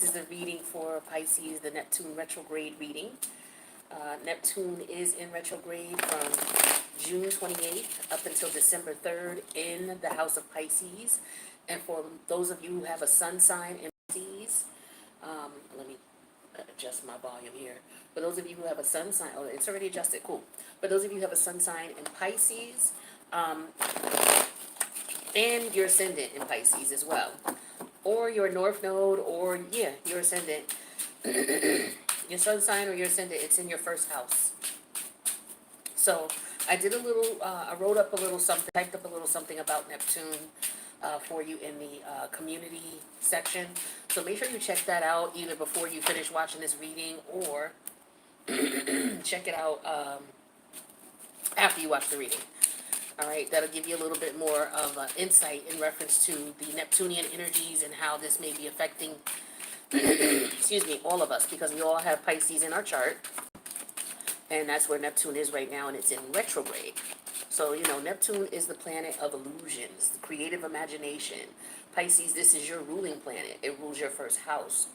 This is the reading for Pisces, the Neptune retrograde reading. Neptune is in retrograde from June 28th up until December 3rd in the house of Pisces. And for those of you who have a sun sign in Pisces, let me adjust my volume here. For those of you who have a sun sign, oh, it's already adjusted, cool. For those of you who have a sun sign in Pisces, and your ascendant in Pisces as well, or your north node, or your ascendant, your sun sign or your ascendant, it's in your first house. So I did a little, I wrote up a little something, typed up a little something about Neptune for you in the community section. So make sure you check that out either before you finish watching this reading, or check it out after you watch the reading. All right, that'll give you a little bit more of insight in reference to the Neptunian energies and how this may be affecting, excuse me, all of us, because we all have Pisces in our chart, and that's where Neptune is right now, and it's in retrograde. So, Neptune is the planet of illusions, the creative imagination. Pisces, this is your ruling planet. It rules your first house.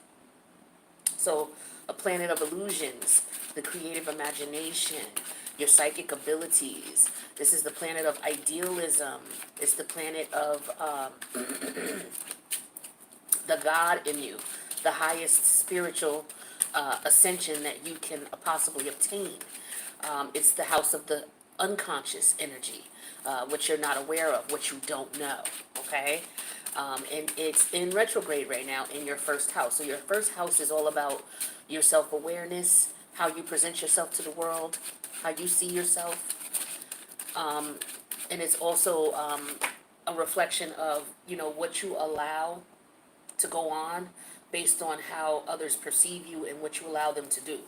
So, a planet of illusions, the creative imagination, your psychic abilities. This is the planet of idealism. It's the planet of the God in you, the highest spiritual ascension that you can possibly obtain. It's the house of the unconscious energy, which you're not aware of, what you don't know, okay? And it's in retrograde right now in your first house. So your first house is all about your self-awareness, how you present yourself to the world, how you see yourself. And it's also a reflection of, what you allow to go on based on how others perceive you and what you allow them to do.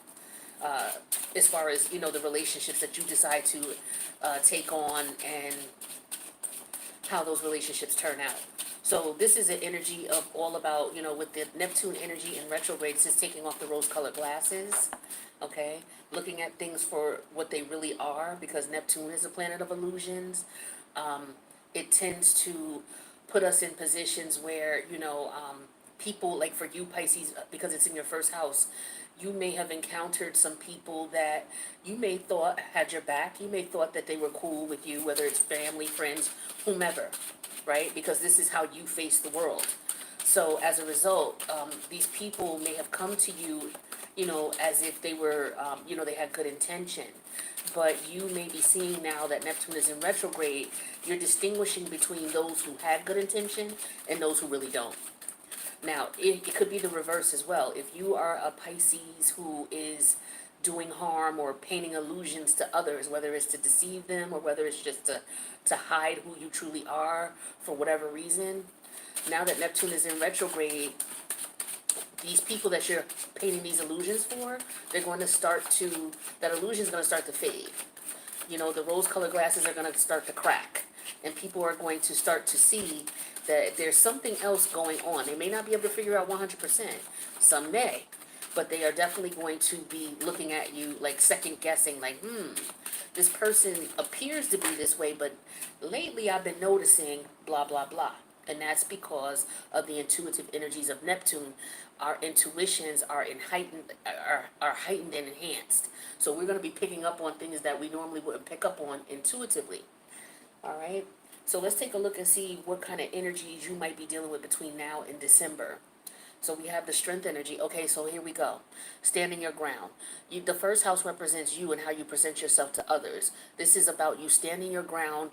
As far as, the relationships that you decide to take on and how those relationships turn out. So this is an energy of all about, with the Neptune energy in retrograde, this is taking off the rose-colored glasses, okay? Looking at things for what they really are, because Neptune is a planet of illusions. It tends to put us in positions where, people, like for you, Pisces, because it's in your first house, you may have encountered some people that you may thought had your back. You may thought that they were cool with you, whether it's family, friends, whomever, right? Because this is how you face the world. So as a result, these people may have come to you, as if they were, they had good intention. But you may be seeing now that Neptune is in retrograde, you're distinguishing between those who had good intention and those who really don't. Now, it could be the reverse as well. If you are a Pisces who is doing harm or painting illusions to others, whether it's to deceive them or whether it's just to hide who you truly are for whatever reason, now that Neptune is in retrograde, these people that you're painting these illusions for, that illusion is going to start to fade. The rose-colored glasses are going to start to crack, and people are going to start to see that there's something else going on. They may not be able to figure out 100%. Some may, but they are definitely going to be looking at you like second guessing, like, this person appears to be this way, but lately I've been noticing blah, blah, blah. And that's because of the intuitive energies of Neptune. Our intuitions are heightened and enhanced. So we're going to be picking up on things that we normally wouldn't pick up on intuitively. All right? So let's take a look and see what kind of energies you might be dealing with between now and December. So we have the strength energy. Okay, so here we go. Standing your ground. The first house represents you and how you present yourself to others. This is about you standing your ground,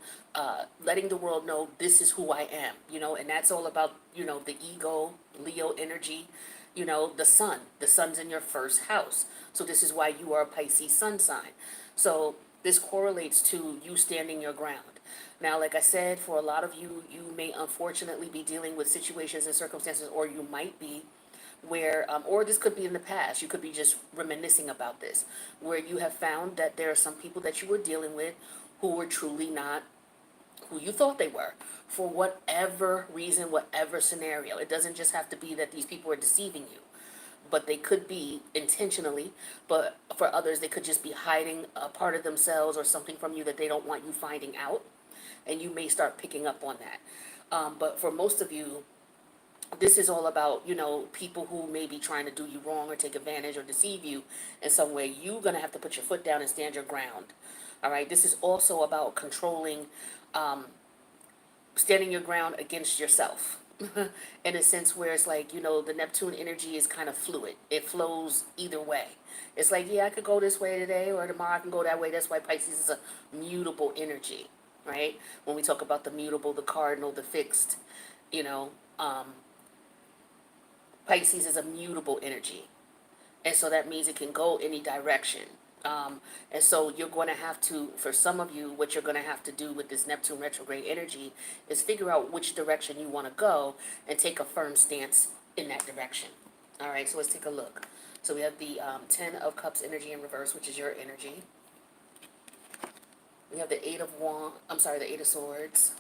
letting the world know this is who I am, and that's all about, the ego, Leo energy, the sun. The sun's in your first house. So this is why you are a Pisces sun sign. So this correlates to you standing your ground. Now, like I said, for a lot of you, you may unfortunately be dealing with situations and circumstances, or you might be where, or this could be in the past, you could be just reminiscing about this, where you have found that there are some people that you were dealing with who were truly not who you thought they were, for whatever reason, whatever scenario. It doesn't just have to be that these people are deceiving you, but they could be intentionally, but for others, they could just be hiding a part of themselves or something from you that they don't want you finding out, and you may start picking up on that. But for most of you, this is all about, people who may be trying to do you wrong or take advantage or deceive you in some way. You're going to have to put your foot down and stand your ground. All right. This is also about controlling, um, standing your ground against yourself. In a sense where it's like, the Neptune energy is kind of fluid. It flows either way. It's like, yeah, I could go this way today or tomorrow I can go that way. That's why Pisces is a mutable energy, right? When we talk about the mutable, the cardinal, the fixed, you know, um, Pisces is a mutable energy. And so that means it can go any direction. And so you're going to have to, for some of you, what you're going to have to do with this Neptune retrograde energy is figure out which direction you want to go and take a firm stance in that direction. All right, so let's take a look. So we have the Ten of Cups energy in reverse, which is your energy. We have the the Eight of Swords.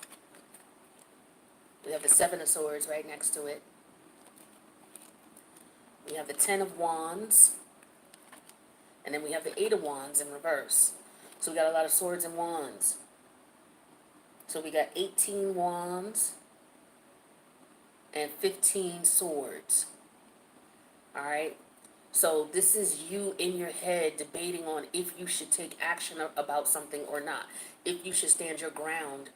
We have the Seven of Swords right next to it. We have the Ten of Wands. And then we have the Eight of Wands in reverse. So we got a lot of swords and wands. So we got 18 wands and 15 swords. All right. So this is you in your head debating on if you should take action about something or not. If you should stand your ground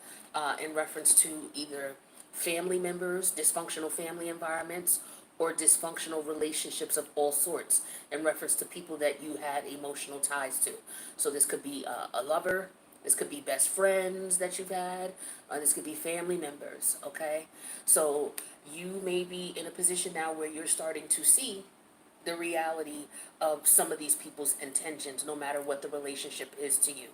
in reference to either family members, dysfunctional family environments, or dysfunctional relationships of all sorts in reference to people that you had emotional ties to. So this could be a lover, this could be best friends that you've had, this could be family members, okay? So you may be in a position now where you're starting to see the reality of some of these people's intentions, no matter what the relationship is to you.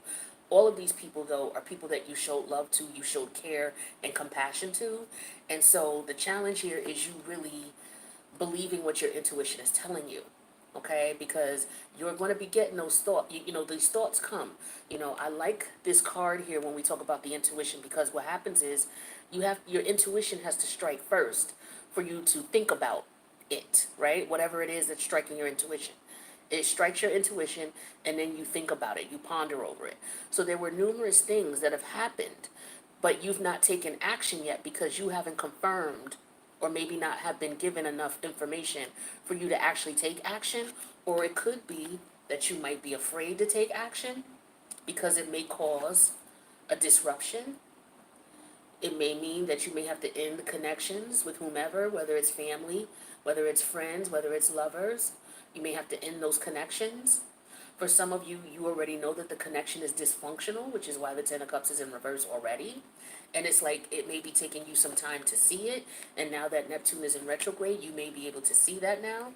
All of these people, though, are people that you showed love to, you showed care and compassion to. And so the challenge here is you really believing what your intuition is telling you, okay? Because you're going to be getting those thoughts. These thoughts come. I like this card here when we talk about the intuition, because what happens is your intuition has to strike first for you to think about it, right? Whatever it is that's striking your intuition. It strikes your intuition, and then you think about it, you ponder over it. So there were numerous things that have happened, but you've not taken action yet because you haven't confirmed, or maybe not have been given enough information for you to actually take action. Or it could be that you might be afraid to take action because it may cause a disruption. It may mean that you may have to end the connections with whomever, whether it's family, whether it's friends, whether it's lovers. You may have to end those connections. For some of you, you already know that the connection is dysfunctional, which is why the Ten of Cups is in reverse already. And it's like it may be taking you some time to see it. And now that Neptune is in retrograde, you may be able to see that now.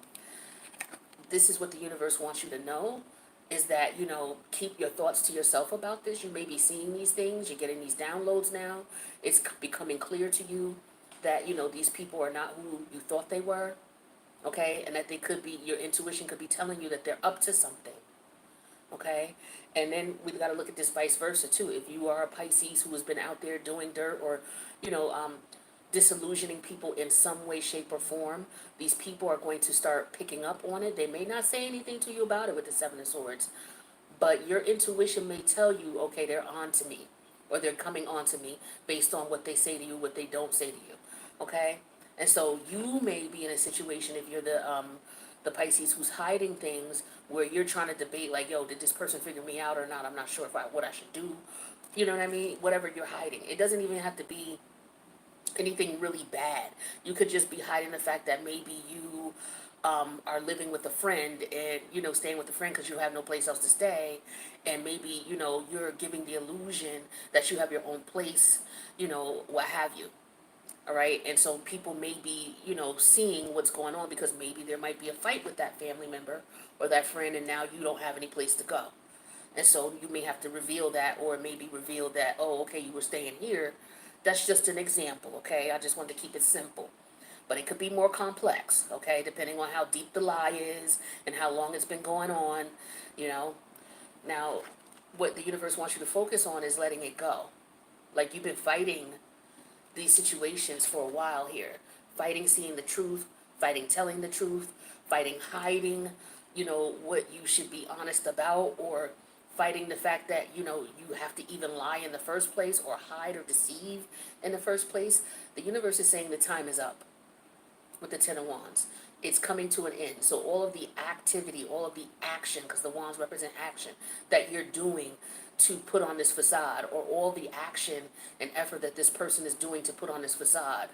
This is what the universe wants you to know, is that, keep your thoughts to yourself about this. You may be seeing these things. You're getting these downloads now. It's becoming clear to you that, these people are not who you thought they were. Okay? And that they could be, your intuition could be telling you that they're up to something. Okay? And then we've got to look at this vice versa too. If you are a Pisces who has been out there doing dirt, or, disillusioning people in some way, shape, or form, these people are going to start picking up on it. They may not say anything to you about it with the Seven of Swords, but your intuition may tell you, okay, they're on to me, or they're coming on to me based on what they say to you, what they don't say to you. Okay? And so you may be in a situation, if you're the Pisces who's hiding things, where you're trying to debate, like, yo, did this person figure me out or not? I'm not sure what I should do. You know what I mean? Whatever you're hiding. It doesn't even have to be anything really bad. You could just be hiding the fact that maybe you are living with a friend, and, staying with a friend because you have no place else to stay. And maybe, you're giving the illusion that you have your own place, what have you. All right. And so people may be, seeing what's going on, because maybe there might be a fight with that family member or that friend, and now you don't have any place to go. And so you may have to reveal that, or maybe reveal that, oh, okay, you were staying here. That's just an example, okay? I just wanted to keep it simple. But it could be more complex, okay, depending on how deep the lie is and how long it's been going on, you know. Now, what the universe wants you to focus on is letting it go. Like, you've been fighting these situations for a while here. Fighting seeing the truth, fighting telling the truth, fighting hiding, what you should be honest about, or fighting the fact that, you have to even lie in the first place, or hide or deceive in the first place. The universe is saying the time is up. with the Ten of Wands. It's coming to an end. So all of the activity, all of the action, because the wands represent action, that you're doing to put on this facade, or all the action and effort that this person is doing to put on this facade,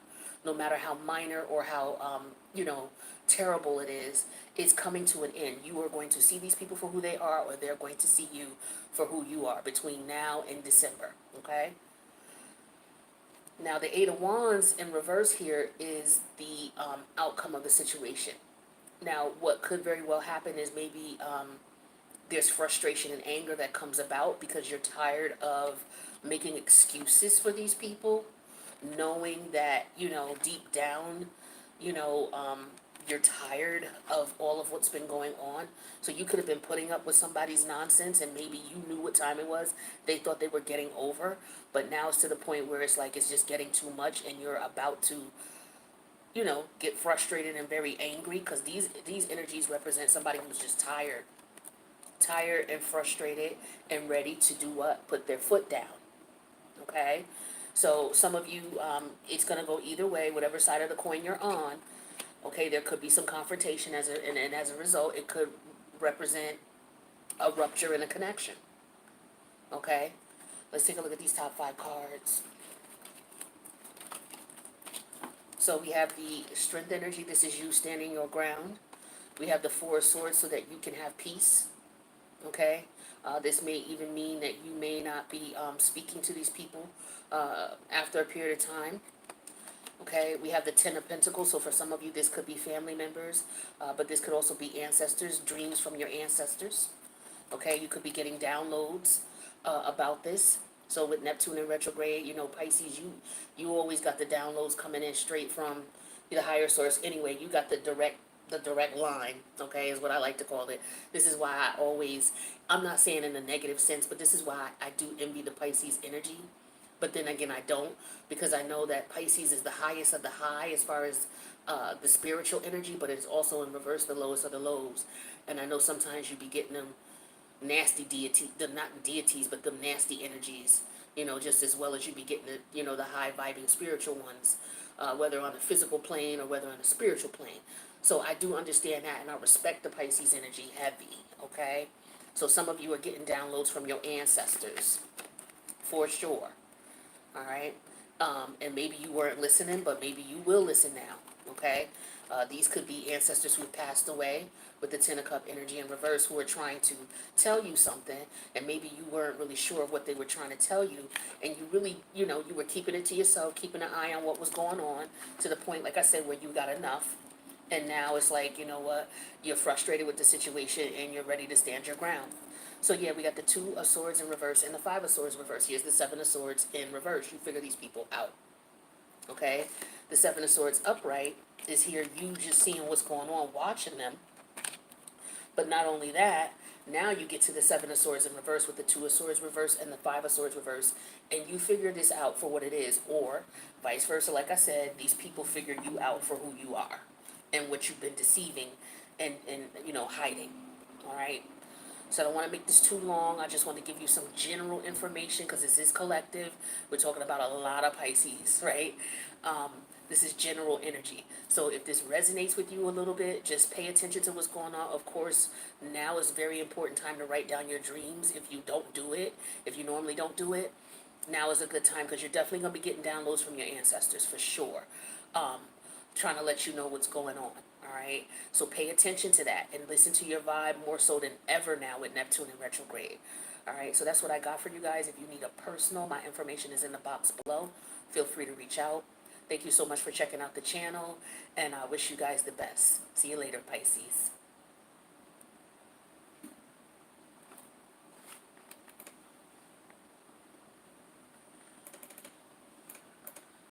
no matter how minor or how, terrible it is coming to an end. You are going to see these people for who they are, or they're going to see you for who you are between now and December, okay? Now, the Eight of Wands in reverse here is the outcome of the situation. Now, what could very well happen is maybe there's frustration and anger that comes about because you're tired of making excuses for these people, knowing that, deep down, you know, um, you're tired of all of what's been going on. So you could have been putting up with somebody's nonsense, and maybe you knew what time it was. They thought they were getting over, but now it's to the point where it's like it's just getting too much, and you're about to, get frustrated and very angry, because these energies represent somebody who's just tired and frustrated and ready to do what? Put their foot down. Okay? So some of you, it's going to go either way, whatever side of the coin you're on. Okay, there could be some confrontation, and as a result, it could represent a rupture in a connection. Okay? Let's take a look at these top 5 cards. So we have the Strength energy. This is you standing your ground. We have the Four of Swords, so that you can have peace. Okay? This may even mean that you may not be speaking to these people after a period of time. Okay, we have the Ten of Pentacles, so for some of you this could be family members, but this could also be ancestors, dreams from your ancestors. Okay, you could be getting downloads about this. So with Neptune in retrograde, Pisces, you always got the downloads coming in straight from the higher source. Anyway, you got the direct line, okay, is what I like to call it. This is why I'm not saying in a negative sense, but this is why I do envy the Pisces energy. But then again, I don't, because I know that Pisces is the highest of the high as far as the spiritual energy, but it's also in reverse the lowest of the lows. And I know sometimes you be getting them nasty not deities, but them nasty energies, just as well as you be getting the high vibing spiritual ones, whether on a physical plane or whether on a spiritual plane. So I do understand that, and I respect the Pisces energy heavy, okay? So some of you are getting downloads from your ancestors, for sure. All right, and maybe you weren't listening, but maybe you will listen now. Okay, these could be ancestors who passed away with the Ten of Cup energy in reverse, who are trying to tell you something, and maybe you weren't really sure of what they were trying to tell you, and you really, you were keeping it to yourself, keeping an eye on what was going on, to the point, like I said, where you got enough, and now it's like, you know what, you're frustrated with the situation, and you're ready to stand your ground. So yeah, we got the Two of Swords in reverse and the Five of Swords reverse. Here's the Seven of Swords in reverse. You figure these people out. Okay? The Seven of Swords upright is here, you just seeing what's going on, watching them. But not only that, now you get to the Seven of Swords in reverse with the Two of Swords reverse and the Five of Swords reverse, and you figure this out for what it is. Or vice versa, like I said, these people figure you out for who you are and what you've been deceiving and hiding. All right? So I don't want to make this too long. I just want to give you some general information, because this is collective. We're talking about a lot of Pisces, right? This is general energy. So if this resonates with you a little bit, just pay attention to what's going on. Of course, now is a very important time to write down your dreams. If you don't do it, if you normally don't do it, now is a good time, because you're definitely going to be getting downloads from your ancestors for sure. Trying to let you know what's going on. All right, so pay attention to that and listen to your vibe more so than ever now with Neptune in retrograde. All right, so that's what I got for you guys. If you need a personal, my information is in the box below. Feel free to reach out. Thank you so much for checking out the channel, and I wish you guys the best. See you later, Pisces.